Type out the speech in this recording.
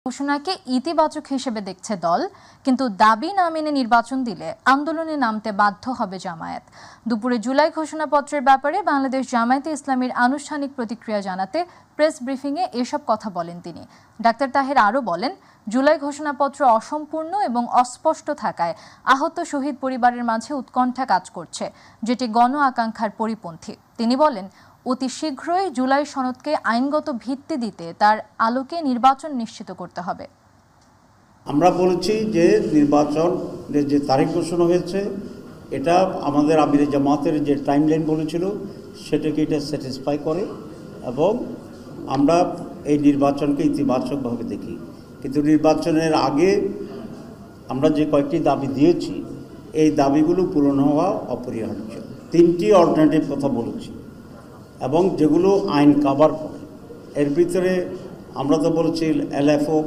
ঘোষণাকে ইতিবাচক হিসেবে দেখছে দল, কিন্তু দাবি না মেনে নির্বাচন দিলে আন্দোলনে নামতে বাধ্য হবে জামায়াত। দুপুরে জুলাই ঘোষণাপত্রের ব্যাপারে বাংলাদেশ জামায়াতে ইসলামীর আনুষ্ঠানিক প্রতিক্রিয়া জানাতে প্রেস ব্রিফিংয়ে এসব কথা বলেন তিনি। ডাক্তার তাহের আরও বলেন, জুলাই ঘোষণাপত্র অসম্পূর্ণ এবং অস্পষ্ট থাকায় আহত শহীদ পরিবারের মাঝে উৎকণ্ঠা কাজ করছে, যেটি গণ আকাঙ্ক্ষার পরিপন্থী। তিনি বলেন, অতি শীঘ্রই জুলাই সনদকে আইনগত ভিত্তি দিতে তার আলোকে নির্বাচন নিশ্চিত করতে হবে। আমরা বলেছি যে নির্বাচনের যে তারিখ ঘোষণা হয়েছে এটা আমাদের আমিরে জামাতের যে টাইমলাইন বলেছিল সেটাকে এটা স্যাটিসফাই করে এবং আমরা এই নির্বাচনকে ইতিবাচকভাবে দেখি। কিন্তু নির্বাচনের আগে আমরা যে কয়েকটি দাবি দিয়েছি এই দাবিগুলো পূরণ হওয়া অপরিহার্য। 3টি অল্টারনেটিভ কথা বলেছি এবং যেগুলো আইন কভার করে। এর ভিতরে আমরা তো বলেছি এলএফও